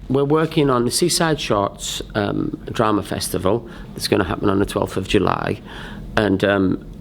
We're working on the Seaside Shorts Drama Festival that's going to happen on the 12th of July, and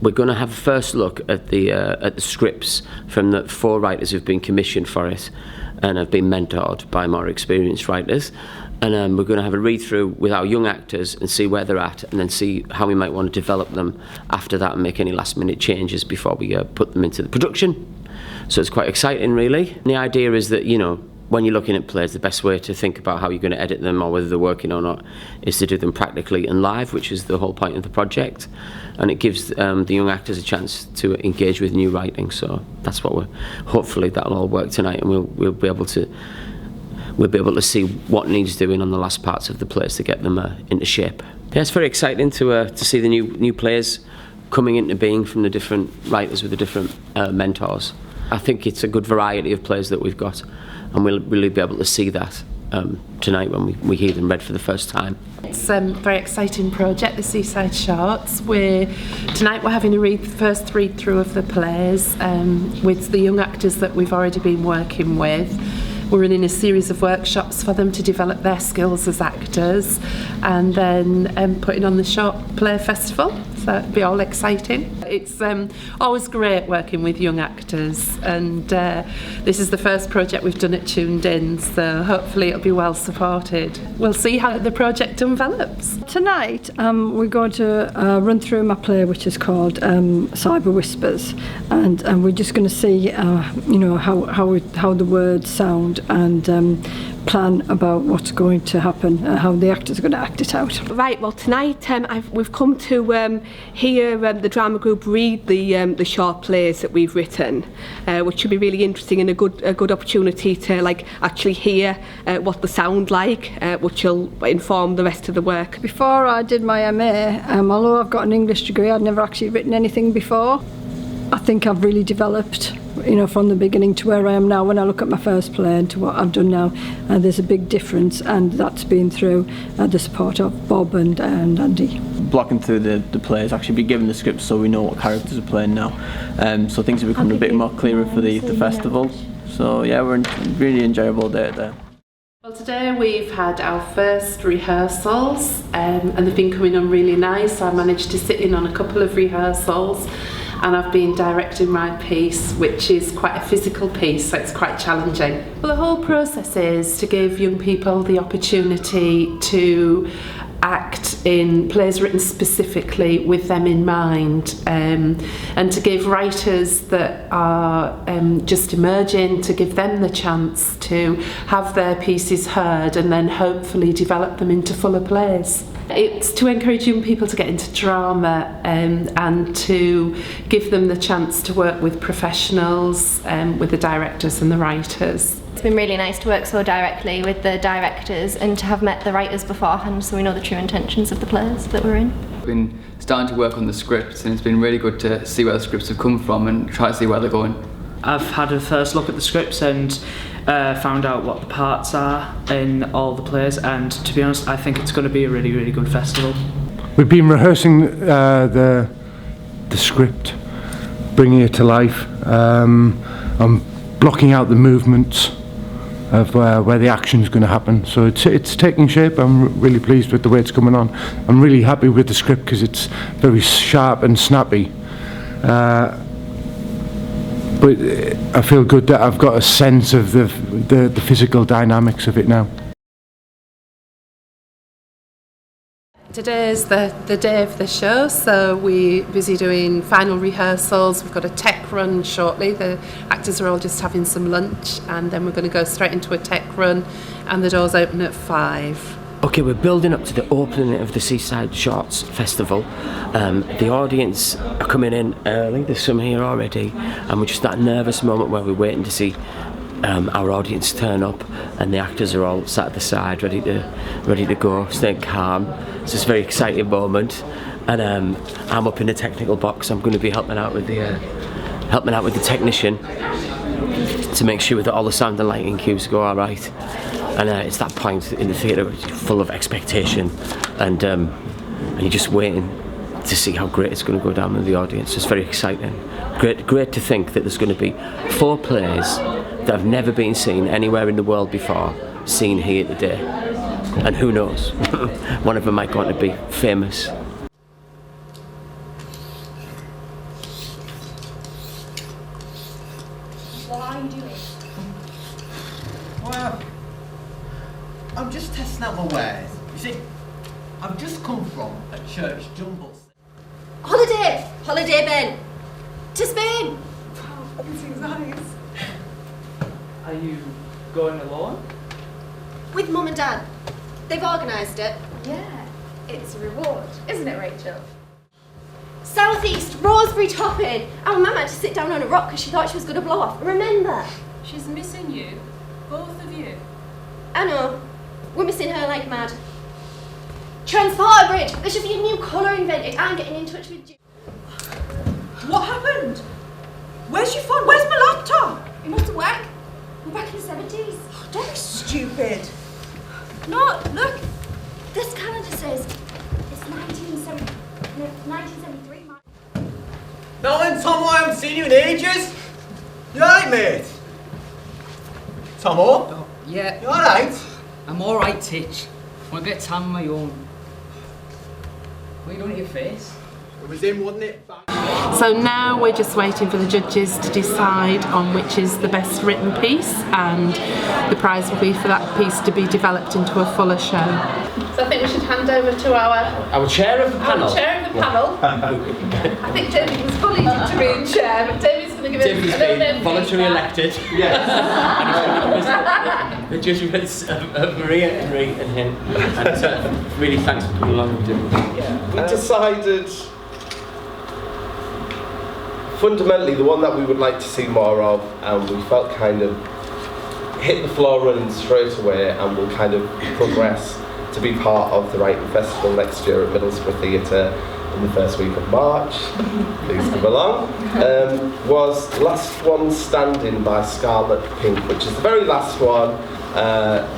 we're going to have a first look at the scripts from the 4 writers who've been commissioned for it and have been mentored by more experienced writers. And we're going to have a read through with our young actors and see where they're at, and then see how we might want to develop them after that and make any last minute changes before we put them into the production. So it's quite exciting, really. And the idea is that, you know, when you're looking at plays, the best way to think about how you're going to edit them or whether they're working or not is to do them practically and live, which is the whole point of the project. And it gives the young actors a chance to engage with new writing. So that's what hopefully that'll all work tonight, and we'll be able to see what needs doing on the last parts of the plays to get them into shape. Yeah, it's very exciting to see the new players coming into being from the different writers with the different mentors. I think it's a good variety of plays that we've got, and we'll really be able to see that tonight when we hear them read for the first time. It's a very exciting project, the Seaside Shorts. Tonight we're having a first read through of the plays with the young actors that we've already been working with. We're running a series of workshops for them to develop their skills as actors, and then putting on the Short Play Festival. So it'll be all exciting. It's always great working with young actors, and this is the first project we've done at Tuned In, so hopefully it'll be well supported. We'll see how the project develops. Tonight we're going to run through my play, which is called Cyber Whispers, and we're just going to see you know, how the words sound, and plan about what's going to happen, how the actors are going to act it out. Right, well tonight we've come to hear the drama group read the short plays that we've written, which should be really interesting and a good opportunity to actually hear what they sound like, which will inform the rest of the work. Before I did my MA, although I've got an English degree, I'd never actually written anything before. I think I've really developed, you know, from the beginning to where I am now. When I look at my first play and to what I've done now, there's a big difference, and that's been through the support of Bob and Andy. Blocking through the plays, actually be given the scripts so we know what characters are playing now. So things are becoming a bit more clearer for the festival. So yeah, we're really enjoyable day there. Well, today we've had our first rehearsals, and they've been coming on really nice. I managed to sit in on a couple of rehearsals, and I've been directing my piece, which is quite a physical piece, so it's quite challenging. Well, the whole process is to give young people the opportunity to act in plays written specifically with them in mind, and to give writers that are just emerging, to give them the chance to have their pieces heard and then hopefully develop them into fuller plays. It's to encourage young people to get into drama, and to give them the chance to work with professionals, with the directors and the writers. It's been really nice to work so directly with the directors and to have met the writers beforehand, so we know the true intentions of the plays that we're in. I've been starting to work on the scripts, and it's been really good to see where the scripts have come from and try to see where they're going. I've had a first look at the scripts and found out what the parts are in all the plays, and to be honest, I think it's going to be a really, really good festival. We've been rehearsing the script, bringing it to life. I'm blocking out the movements of where the action is going to happen. So it's taking shape. I'm really pleased with the way it's coming on. I'm really happy with the script because it's very sharp and snappy. But I feel good that I've got a sense of the physical dynamics of it now. Today's the day of the show, so we're busy doing final rehearsals. We've got a tech run shortly. The actors are all just having some lunch, and then we're going to go straight into a tech run, and the doors open at 5. Okay, we're building up to the opening of the Seaside Shorts Festival. The audience are coming in early. There's some here already, and we're just that nervous moment where we're waiting to see our audience turn up, and the actors are all sat at the side, ready to go, staying calm. It's just a very exciting moment, and I'm up in the technical box. I'm going to be helping out with the technician to make sure that all the sound and lighting cues go all right. And it's that point in the theatre full of expectation, and you're just waiting to see how great it's going to go down with the audience. It's very exciting. Great to think that there's going to be 4 plays that have never been seen anywhere in the world before, seen here today. And who knows, one of them might go on to be famous. What are you doing? Well, I'm just testing out my wares. You see, I've just come from a church jumble. Holiday! Holiday, Ben! To Spain! Oh, this is nice. Are you going alone? With Mum and Dad. They've organised it. Yeah, it's a reward, isn't it, Rachel? Southeast, Roseberry topping. Our Mum had to sit down on a rock because she thought she was going to blow off. Remember? She's missing you, both of you. I know. We're missing her like mad. Transporter bridge. There should be a new colour invented. I'm getting in touch with you. What happened? Where's your phone? Where's my laptop? It mustn't work. We're back in the 70s. Don't be stupid. No, look. This calendar says it's 1973. No, and Tomo, I haven't seen you in ages. You alright, mate? Tomo? Yeah. You alright? I'm alright, Titch. I'm a bit tan on my own. What are you doing to your face? It was him, wasn't it? So now we're just waiting for the judges to decide on which is the best written piece, and the prize will be for that piece to be developed into a fuller show. So I think we should hand over to our chair of the panel. Chair of the panel. I think David was bullied into being chair, but David's going to give us a little bit of voluntarily elected. Yes. The judgments of Maria and him. And really thanks for coming along and doing it. We decided, fundamentally, the one that we would like to see more of, and we felt kind of hit the floor running straight away, and will kind of progress to be part of the Writing Festival next year at Middlesbrough Theatre in the first week of March. Please come along. Was Last One Standing by Scarlet Pink, which is the very last one,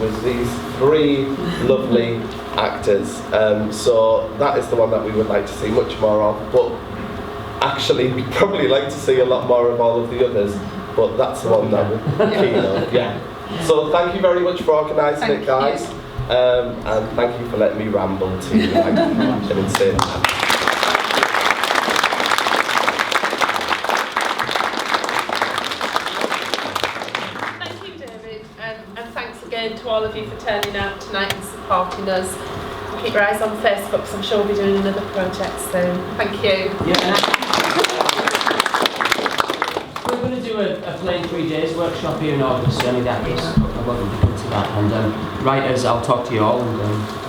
with these three lovely actors. So that is the one that we would like to see much more of, but actually we'd probably like to see a lot more of all of the others, but that's the one that we're keen on. Yeah. So thank you very much for organising it, guys. And thank you for letting me ramble to you like an insane man. Thank you, David, and thanks again to all of you for turning out tonight and supporting us. Keep your eyes on Facebook, because I'm sure we'll be doing another project soon. Thank you. Yeah. We're going to do a Playing 3 Days workshop here in August, only that is. I welcome to come to that. And writers, I'll talk to you all, and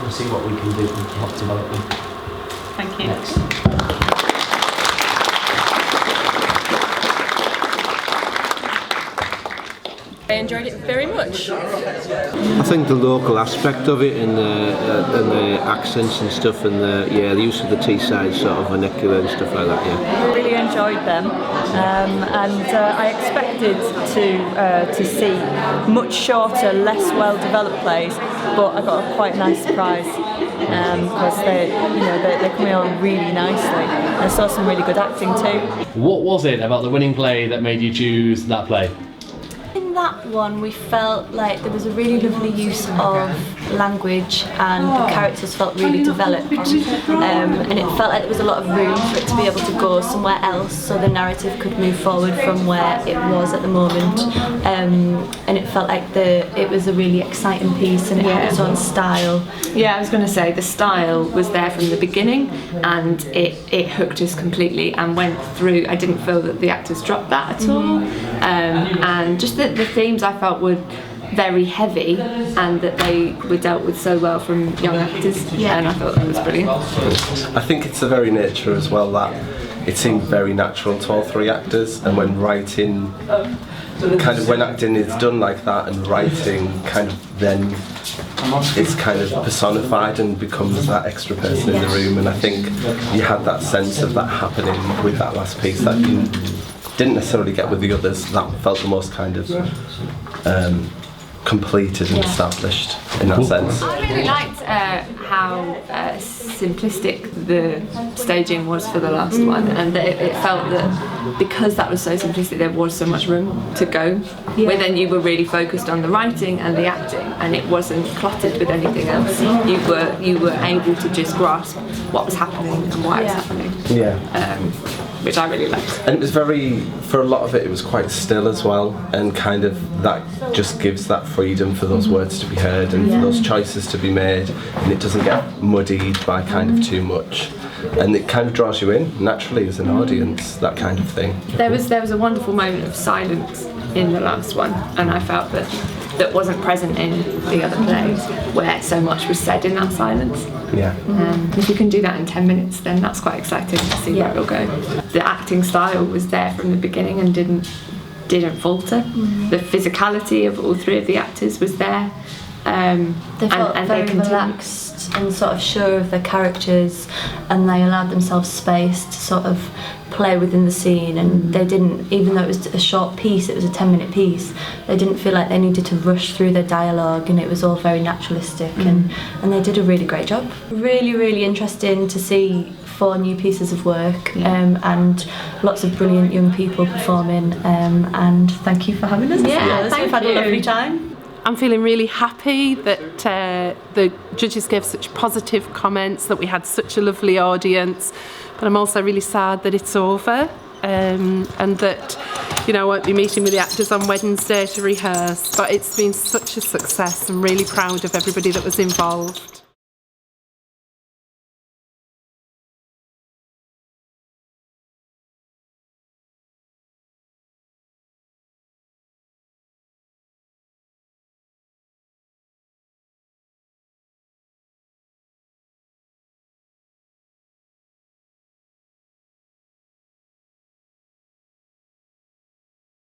we'll see what we can do to help develop them. Thank you. Next. I enjoyed it very much. I think the local aspect of it and the accents and stuff, and the use of the Seaside sort of vernacular and stuff like that. Yeah. Really enjoyed them, and I expected to see much shorter, less well developed plays, but I got a quite nice surprise because they're coming on really nicely. I saw some really good acting too. What was it about the winning play that made you choose that play? In that one we felt like there was a really lovely use of language, and the characters felt really developed, and it felt like there was a lot of room for it to be able to go somewhere else so the narrative could move forward from where it was at the moment, and it felt like it was a really exciting piece, and it had its own style. Yeah, I was going to say the style was there from the beginning, and it hooked us completely and went through. I didn't feel that the actors dropped that at all, and just the themes I felt were very heavy, and that they were dealt with so well from young actors, and I thought that was brilliant. I think it's the very nature as well that it seemed very natural to all three actors, and when writing, kind of when acting is done like that, and writing kind of then it's kind of personified and becomes that extra person in the room, and I think you had that sense of that happening with that last piece that you didn't necessarily get with the others. That felt the most kind of completed and established in that sense. I really liked how simplistic the staging was for the last one, and that it felt that because that was so simplistic, there was so much room to go. Where then you were really focused on the writing and the acting, and it wasn't cluttered with anything else. You were able to just grasp what was happening and why it was happening. Yeah. Which I really liked. And it was for a lot of it was quite still as well, and kind of that just gives that freedom for those words to be heard and for those choices to be made, and it doesn't get muddied by kind of too much. And it kind of draws you in naturally as an audience, that kind of thing. There was a wonderful moment of silence in the last one, and I felt that wasn't present in the other plays, where so much was said in that silence. Yeah. If you can do that in 10 minutes, then that's quite exciting to see where it'll go. The acting style was there from the beginning and didn't falter. The physicality of all three of the actors was there. They felt very relaxed and sort of sure of their characters, and they allowed themselves space to sort of play within the scene, and they didn't, even though it was a short piece, it was a 10-minute piece, they didn't feel like they needed to rush through their dialogue, and it was all very naturalistic, and they did a really great job. Really interesting to see 4 new pieces of work, and lots of brilliant young people performing, and thank you for having us. We've had a lovely time. I'm feeling really happy that the judges gave such positive comments, that we had such a lovely audience, but I'm also really sad that it's over, and that, you know, I won't be meeting with the actors on Wednesday to rehearse, but it's been such a success. I'm really proud of everybody that was involved.